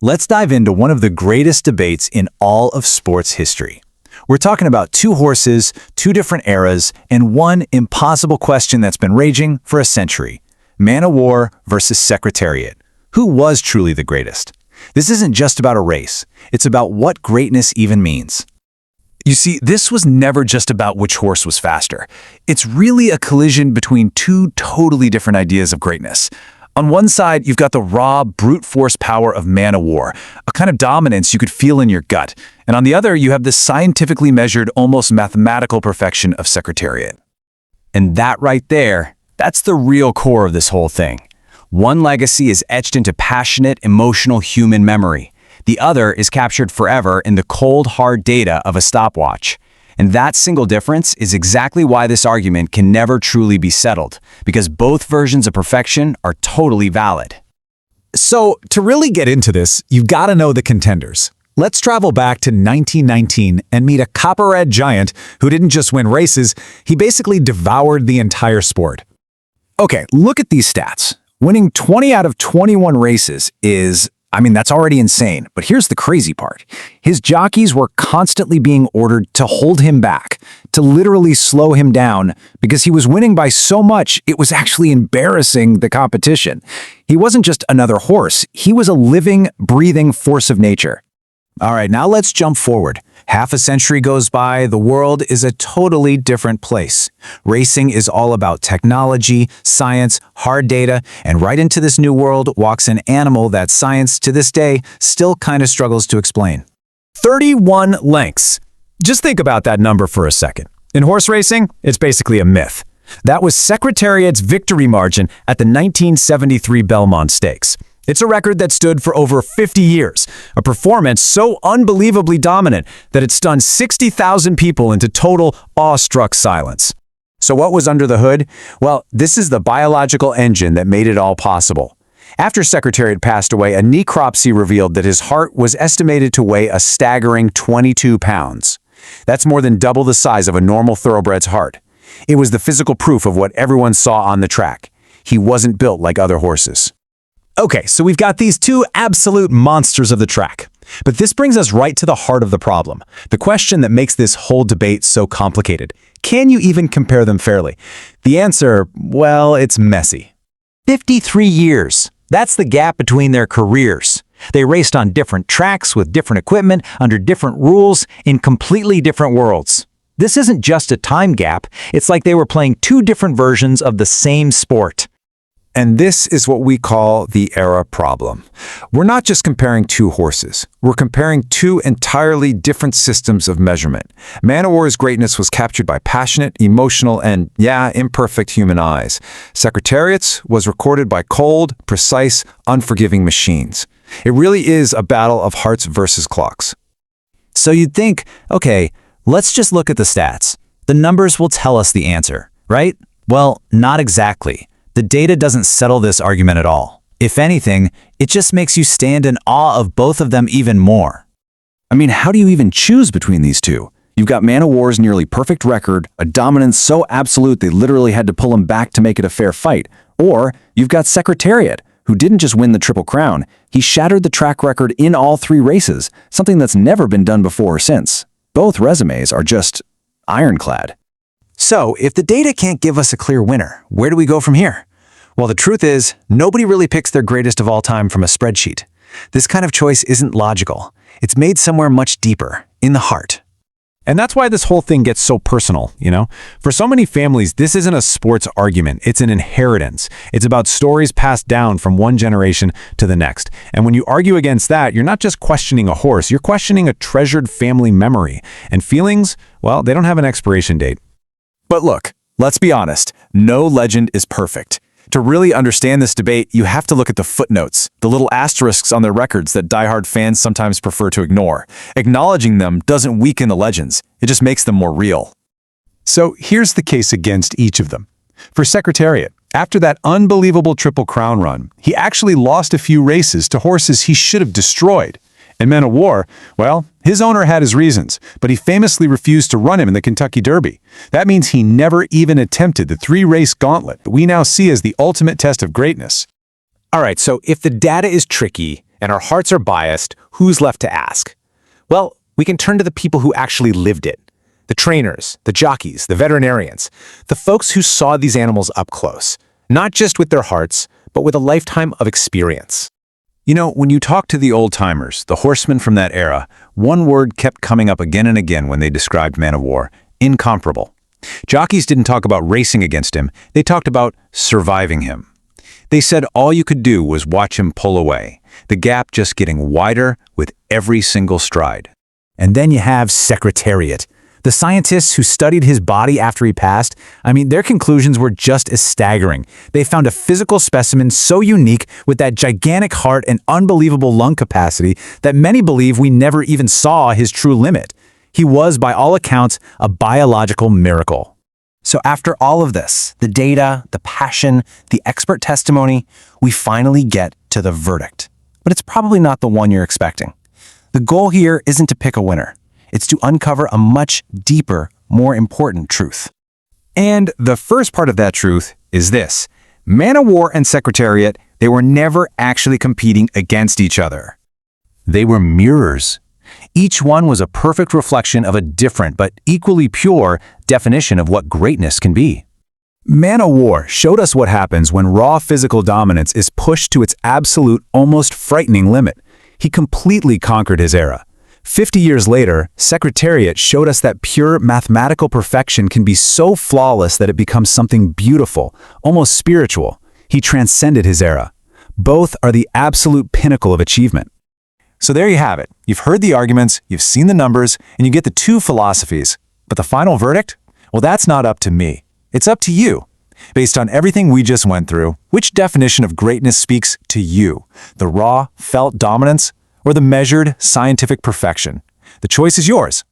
Let's dive into one of the greatest debates in all of sports history. We're talking about two horses, two different eras, and one impossible question that's been raging for a century. Man o' War versus Secretariat. Who was truly the greatest? This isn't just about a race. It's about what greatness even means. You see, this was never just about which horse was faster. It's really a collision between two totally different ideas of greatness. On one side, you've got the raw, brute force power of Man o' War, a kind of dominance you could feel in your gut. And on the other, you have the scientifically measured, almost mathematical perfection of Secretariat. And that right there, that's the real core of this whole thing. One legacy is etched into passionate, emotional human memory. The other is captured forever in the cold, hard data of a stopwatch. And that single difference is exactly why this argument can never truly be settled, because both versions of perfection are totally valid. So, to really get into this, you've got to know the contenders. Let's travel back to 1919 and meet a copper-red giant who didn't just win races, he basically devoured the entire sport. Okay, look at these stats. Winning 20 out of 21 races is, that's already insane. But here's the crazy part. His jockeys were constantly being ordered to hold him back, to literally slow him down, because he was winning by so much, it was actually embarrassing the competition. He wasn't just another horse. He was a living, breathing force of nature. All right, now let's jump forward. Half a century goes by, the world is a totally different place. Racing is all about technology, science, hard data, and right into this new world walks an animal that science, to this day, still kind of struggles to explain. 31 lengths. Just think about that number for a second. In horse racing, it's basically a myth. That was Secretariat's victory margin at the 1973 Belmont Stakes. It's a record that stood for over 50 years, a performance so unbelievably dominant that it stunned 60,000 people into total, awestruck silence. So what was under the hood? Well, this is the biological engine that made it all possible. After Secretariat passed away, a necropsy revealed that his heart was estimated to weigh a staggering 22 pounds. That's more than double the size of a normal thoroughbred's heart. It was the physical proof of what everyone saw on the track. He wasn't built like other horses. Okay, so we've got these two absolute monsters of the track. But this brings us right to the heart of the problem, the question that makes this whole debate so complicated. Can you even compare them fairly? The answer, well, it's messy. 53 years. That's the gap between their careers. They raced on different tracks with different equipment, under different rules, in completely different worlds. This isn't just a time gap. It's like they were playing two different versions of the same sport. And this is what we call the era problem. We're not just comparing two horses. We're comparing two entirely different systems of measurement. Man o' War's greatness was captured by passionate, emotional, and, imperfect human eyes. Secretariat's was recorded by cold, precise, unforgiving machines. It really is a battle of hearts versus clocks. So you'd think, okay, let's just look at the stats. The numbers will tell us the answer, right? Well, not exactly. The data doesn't settle this argument at all. If anything, it just makes you stand in awe of both of them even more. How do you even choose between these two? You've got Man o' War's nearly perfect record, a dominance so absolute they literally had to pull him back to make it a fair fight. Or you've got Secretariat, who didn't just win the Triple Crown, he shattered the track record in all three races, something that's never been done before or since. Both resumes are just ironclad. So, if the data can't give us a clear winner, where do we go from here? Well, the truth is, nobody really picks their greatest of all time from a spreadsheet. This kind of choice isn't logical. It's made somewhere much deeper, in the heart. And that's why this whole thing gets so personal, For so many families, this isn't a sports argument. It's an inheritance. It's about stories passed down from one generation to the next. And when you argue against that, you're not just questioning a horse, you're questioning a treasured family memory. And feelings, well, they don't have an expiration date. But look, let's be honest, no legend is perfect. To really understand this debate, you have to look at the footnotes, the little asterisks on their records that diehard fans sometimes prefer to ignore. Acknowledging them doesn't weaken the legends, it just makes them more real. So here's the case against each of them. For Secretariat, after that unbelievable Triple Crown run, he actually lost a few races to horses he should have destroyed. And Man o' War, well, his owner had his reasons, but he famously refused to run him in the Kentucky Derby. That means he never even attempted the three-race gauntlet that we now see as the ultimate test of greatness. All right, so if the data is tricky, and our hearts are biased, who's left to ask? Well, we can turn to the people who actually lived it. The trainers, the jockeys, the veterinarians, the folks who saw these animals up close, not just with their hearts, but with a lifetime of experience. You know, when you talk to the old-timers, the horsemen from that era, one word kept coming up again and again when they described Man of War: incomparable. Jockeys didn't talk about racing against him, they talked about surviving him. They said all you could do was watch him pull away, the gap just getting wider with every single stride. And then you have Secretariat. The scientists who studied his body after he passed, their conclusions were just as staggering. They found a physical specimen so unique with that gigantic heart and unbelievable lung capacity that many believe we never even saw his true limit. He was, by all accounts, a biological miracle. So after all of this, the data, the passion, the expert testimony, we finally get to the verdict. But it's probably not the one you're expecting. The goal here isn't to pick a winner. It's to uncover a much deeper, more important truth. And the first part of that truth is this: Man of War and Secretariat, they were never actually competing against each other. They were mirrors. Each one was a perfect reflection of a different but equally pure definition of what greatness can be. Man of War showed us what happens when raw physical dominance is pushed to its absolute, almost frightening limit. He completely conquered his era. 50 years later, Secretariat showed us that pure mathematical perfection can be so flawless that it becomes something beautiful, almost spiritual. He transcended his era. Both are the absolute pinnacle of achievement. So there you have it. You've heard the arguments, you've seen the numbers, and you get the two philosophies. But the final verdict? Well, that's not up to me. It's up to you. Based on everything we just went through, which definition of greatness speaks to you? The raw, felt dominance, or the measured, scientific perfection? The choice is yours.